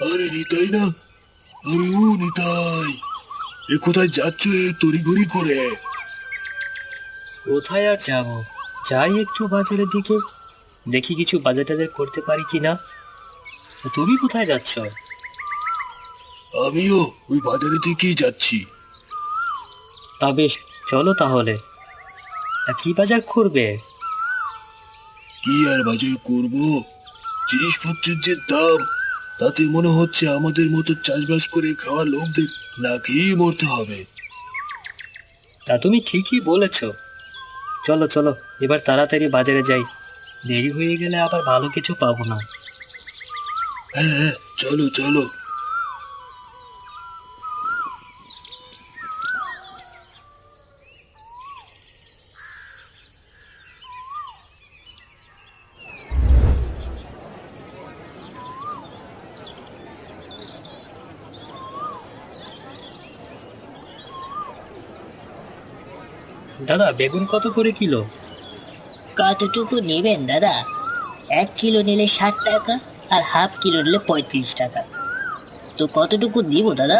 আরে নিতাই না, আরে ও নিতাই, এ কোথায় যাচ্ছ এ তড়িঘড়ি করে? কোথায় আর যাব, যাই একটু বাজারের দিকে, দেখি কিছু বাজার টাজার করতে পারি কিনা। তো তুমি কোথায় যাচ্ছ? আমিও ওই বাজারে থেকেই যাচ্ছি। তা বেশ, চলো তাহলে। তা কি বাজার করবে? কি আর বাজার করব, জিনিসপত্রের যে দাম, তাতে মনে হচ্ছে আমাদের মতো চাষবাস করে খাওয়া লোকদের না খেয়েই মরতে হবে। তা তুমি ঠিকই বলেছ। চলো চলো, এবার তাড়াতাড়ি বাজারে যাই, দেরি হয়ে গেলে আবার ভালো কিছু পাবো না। হ্যাঁ হ্যাঁ, চলো চলো। দাদা, বেগুন কত করে কিলো? কতটুকু নেবেন দাদা? 1 কিলো নিলে 60 টাকা, আর হাফ কিলো নিলে 35 টাকা। তো কতটুকু দিব দাদা?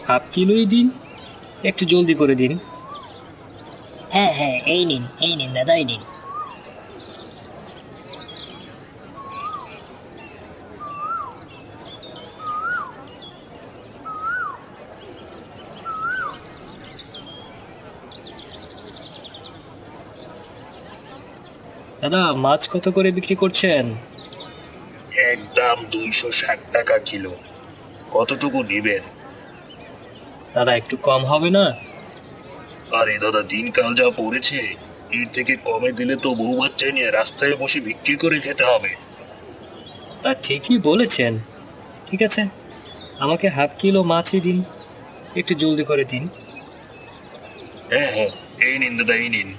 হাফ কিলোই দিন, একটু জলদি করে দিন। হ্যাঁ হ্যাঁ, এই নিন এই নিন দাদা, এই নিন। দাদা, মাছ কত করে বিক্রি করছেন? একদম 260 টাকা কিলো। কতটুকু নেবেন? দাদা, একটু কম হবে না? আরে দাদা, দিনকাল যা পড়েছে, এর থেকে কমে দিলে তো বউ বাচ্চা নিয়ে রাস্তায় বসে বিক্রি করে খেতে হবে। তা ঠিকই বলেছেন। ঠিক আছে, আমাকে হাফ কিলো মাছই দিন, একটু জলদি করে দিন। হ্যাঁ হ্যাঁ, এই নিন দাদা, এই নিন।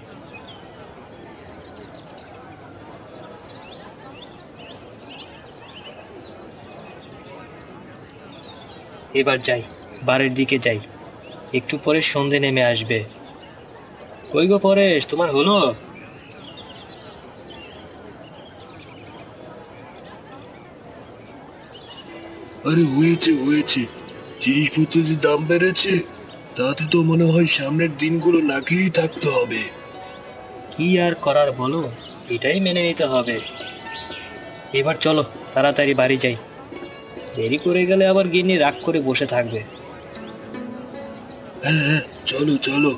এবার যাই, বাড়ির দিকে যাই, একটু পরে সন্ধে নেমে আসবে। কই গো পরেশ, তোমার হলো? আরে হয়েছে হয়েছে, জিনিসপত্রের যে দাম বেড়েছে, তাতে তো মনে হয় সামনের দিনগুলো না খেয়েই থাকতে হবে। কি আর করার বলো, এটাই মেনে নিতে হবে। এবার চলো, তাড়াতাড়ি বাড়ি যাই, দেরি করে গেলে আবার গিন্নি রাগ করে বসে থাকবে। হ্যাঁ হ্যাঁ, চলো চলো।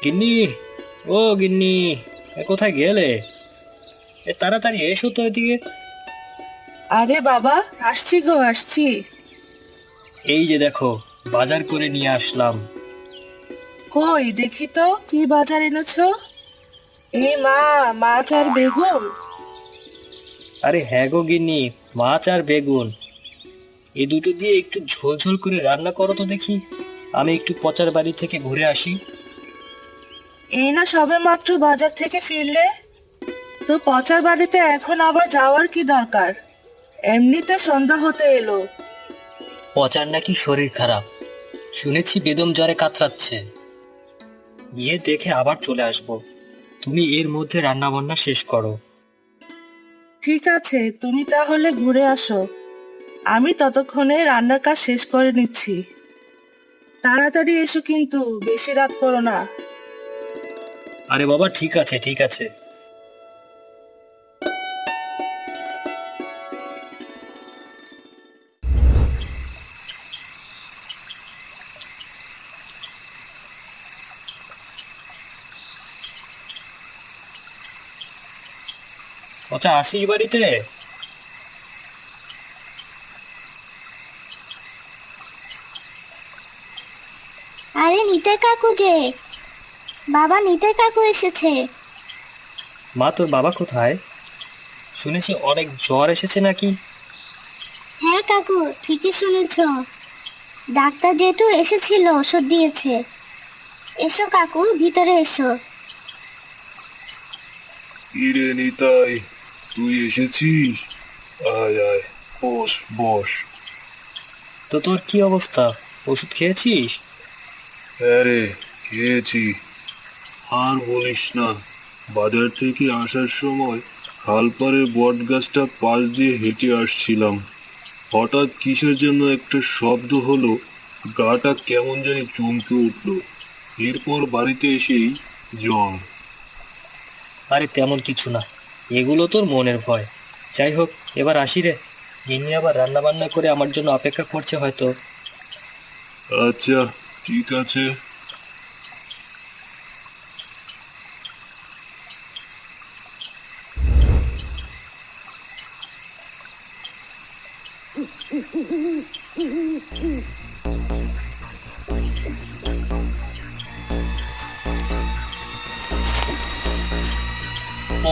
গিন্নি, ও গিন্নি, কোথায় গেলে? তাড়াতাড়ি এসো তো এদিকে। আরে বাবা, আসছি গো আসছি। এই যে দেখো, বাজার করে নিয়ে আসলাম। কই দেখি তো কি বাজার এনেছো? এই মা, মাছ আর বেগুন। আরে হ্যাঁ গো গিন্নি, মাছ আর বেগুন, এই দুটো দিয়ে একটু ঝোল ঝোল করে রান্না করো তো দেখি, আমি একটু পচার বাড়ি থেকে ঘুরে আসি। এই না সবে মাত্র বাজার থেকে ফিরলে, তো পচার বাড়িতে এখন আবার যাওয়ার কি দরকার? এমনিতে সন্ধ্যা হতে এলো। পচার নাকি শরীর খারাপ, শুনেছি বেদম জ্বরে কাতরাচ্ছে। গিয়ে দেখে আবার চলে আসবো, তুমি এর মধ্যে রান্না বান্না শেষ করো। ঠিক আছে, তুমি তাহলে ঘুরে আসো, আমি ততক্ষণে রান্নার কাজ শেষ করে নিচ্ছি। তাড়াতাড়ি এসো কিন্তু, বেশি রাত করো না। আরে বাবা, ঠিক আছে ঠিক আছে। পচা, আসিস বাড়িতে? আরে নিতাই কাকু যে, বাবা নিতাই কাকু এসেছে। মা, তোর বাবা কোথায়? শুনেছি অনেক জ্বর এসেছে নাকি? হ্যাঁ কাকু, ঠিকই শুনেছ, ডাক্তার যেহেতু এসেছিল ওষুধ দিয়েছে। এসো কাকু, ভিতরে এসো। কিরে নিতাই, তুই এসেছিস? আয় আয়, বস বস। তো তোর কি অবস্থা, ওষুধ খেয়েছিস? হ্যাঁ রে, খেয়েছি। আর বলিস না, বাজার থেকে আসার সময় খালপাড়ের বট গাছটা পাশ দিয়ে হেঁটে আসছিলাম। হঠাৎ কিসের জন্য একটা শব্দ হলো, গাটা কেমন জানি চমকে উঠলো। এরপর বাড়িতে এসেই জ্বর। আরে তেমন কিছু না, এগুলো তোর মনের ভয়। যাই হোক, এবার আসি রে। গিন্নি আবার রান্না বান্না করে আমার জন্য অপেক্ষা করছে হয়তো। আচ্ছা, ঠিক আছে।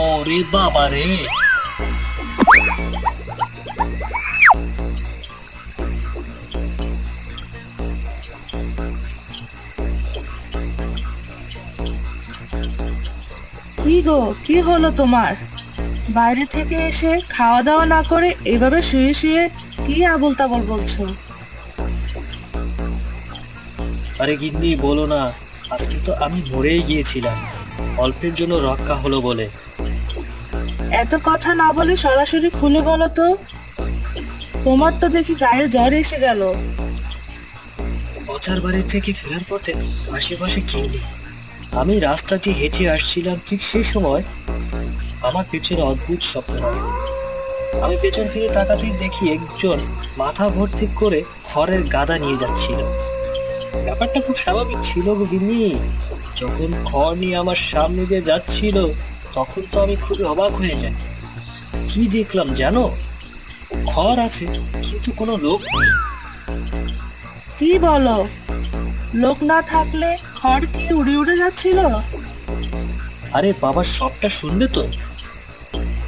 ওরে বাবা রে! কি গো, কি হলো তোমার? বাইরে থেকে এসে খাওয়া দাওয়া না করে এভাবে শুয়ে শুয়ে কি আবোল তাবোল বলছো? আরে গিন্নি বলো না, আজকে তো আমি মরেই গিয়েছিলাম, অল্পের জন্য রক্ষা হলো বলে। এত কথা না বলে সরাসরি খুলে বলো তো। তোমার তো দেখি গায়ে জ্বর এসে গেল। বচার বাড়ি থেকে ফেরার পথে আশেপাশে কেউ নেই। আমি রাস্তা দিয়ে হেঁটে আসছিলাম, ঠিক সেই সময় আমার পেছনে অদ্ভুত শব্দ হয়। আমি পেছন ফিরে তাকাতেই দেখি একজন মাথা ভর্তি করে খড়ের গাদা নিয়ে যাচ্ছিল। ব্যাপারটা খুব স্বাভাবিক ছিল গো গিন্নি। যখন খড় নিয়ে আমার সামনে দিয়ে যাচ্ছিল, তখন তো আমি খুবই অবাক হয়ে যাই। কি দেখলাম জানো? খড় আছে কিন্তু কোনো লোক নেই। কি বলো? লোক না থাকলে খড় কি উড়ে উড়ে যাচ্ছিল? আরে বাবা, সবটা শুনবে তো।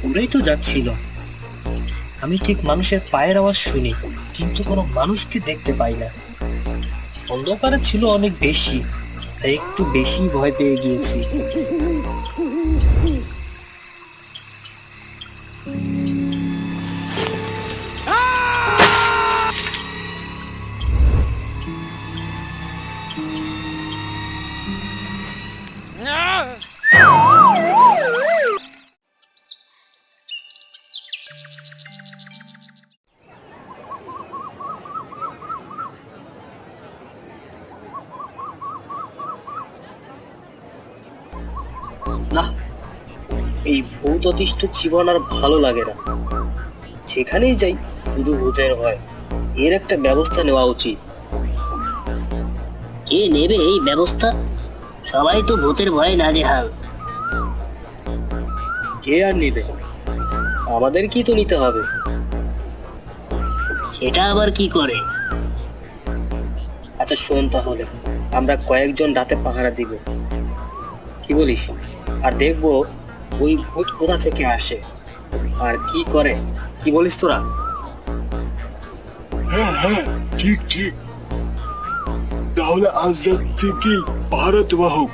উড়েই তো যাচ্ছিল। আমি ঠিক মানুষের পায়ের আওয়াজ শুনি, কিন্তু কোনো মানুষকে দেখতে পাই না। অন্ধকারে ছিল অনেক বেশি, তাই একটু বেশি ভয় পেয়ে গিয়েছি। না, এই ভূত অতিষ্ঠ জীবন আর ভালো লাগে না। যেখানেই যাই শুধু ভূতের ভয়। এর একটা ব্যবস্থা নেওয়া উচিত। কে নেবে এই ব্যবস্থা? সবাই তো ভূতের ভয়ে নাজেহাল। কে আর নেবে? আমাদেরকেই তো নিতে হবে। সেটা আবার কি করে? আচ্ছা শোন তাহলে, আমরা কয়েকজন রাতে পাহারা দিব, কি বলিস? আর দেখবো ওই ভূত কোথা থেকে আসে আর কি করে। কি বলিস তোরা? হ্যাঁ হ্যাঁ, ঠিক ঠিক। তাহলে আজ রাত থেকে পাহারা দেওয়া হোক।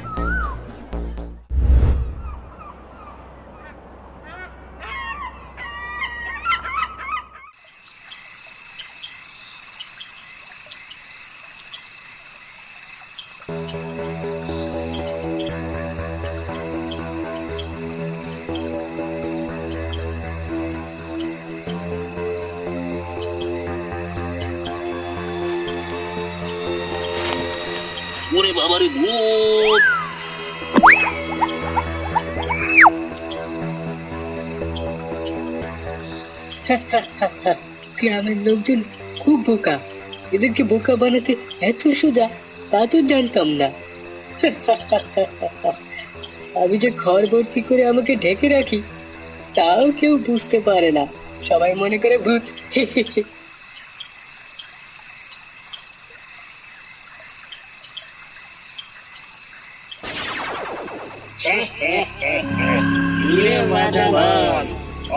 ওরে বাবারে ভূত! গ্রামের লোকজন খুব বোকা। এদেরকে বোকা বানাতে এত সোজা তা তো জানতাম না। আমি যে ঘর ভর্তি করে আমাকে ঢেকে রাখি, তাও কেউ বুঝতে পারে না। সবাই মনে করে ভূত।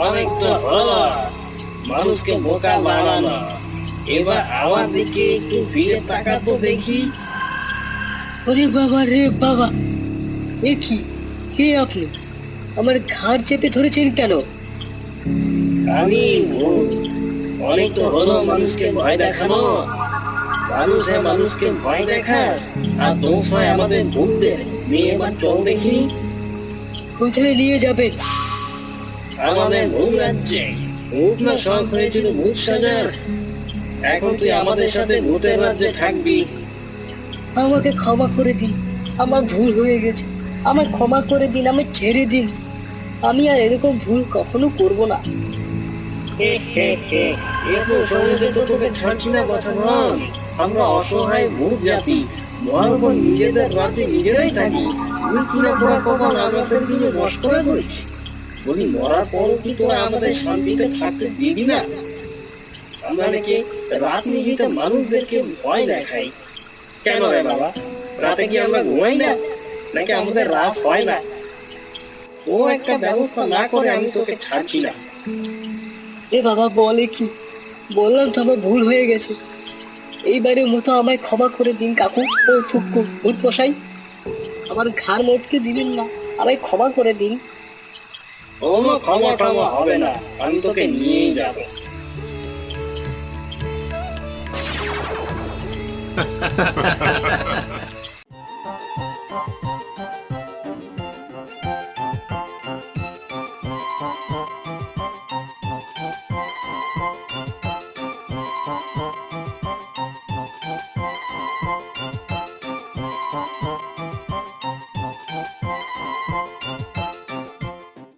অনেক তো হলো মানুষকে বোকা বানানো। এবার আমার দিকে একটু ফিরে তাকাতো দেখি। ওরে বাবা রে বাবা, এ কি? কে আপনি? আমার ঘাড় চেপে ধরেছেন কেন? আমি ভূত। অনেক তো হলো মানুষকে ভয় দেখানো। মানুষে মানুষকে ভয় দেখাস আর দোষ হয় আমাদের ভূতদের। নিয়ে এবার চল দেখিনি। কোথায় নিয়ে যাবেন? আমাদের ভূত রাজ্যে। ভূত না শখ হয়েছিল ভূত সাজার। এখন তুই আমাদের সাথে ভূতের রাজ্যে থাকবি। আমাকে ক্ষমা করে দিন, আমার ভুল হয়ে গেছে। আমায় ক্ষমা করে দিন, আমায় ছেড়ে দিন। আমি আর এরকম ভুল কখনো করব না। এত সহজে তো তোকে ছাড়ছি না বাছাধন। আমরা অসহায় ভূত জাতি, মরার উপর নিজেদের রাজ্যে নিজেরাই থাকি। তুই কিনা তোরা কখন আমাদের দিকে মস্করা করিস? বলি মরার পরও কি তোরা আমাদের শান্তিতে থাকতে দিবি না? আমরা নাকি রাত নিহিতে মানুষদেরকে ভয় দেখাই। কেন রে বাবা, রাতে কি আমরা ঘুমাই না? নাকি আমাদের রাত হয় না? ও একটা ব্যবস্থা না করে আমি তোকে ছাড়ছি না। এ বাবা বলে কি? বললাম তো আমার ভুল হয়ে গেছে। এইবারের মতো আমায় ক্ষমা করে দিন কাকু ও থুকু ভূত পোষাই। আমার ঘাড় মোটকে দিবেন না, আমায় ক্ষমা করে দিন। কোনো ক্ষমা টমা হবে না, আমি তোকে নিয়েই যাবো।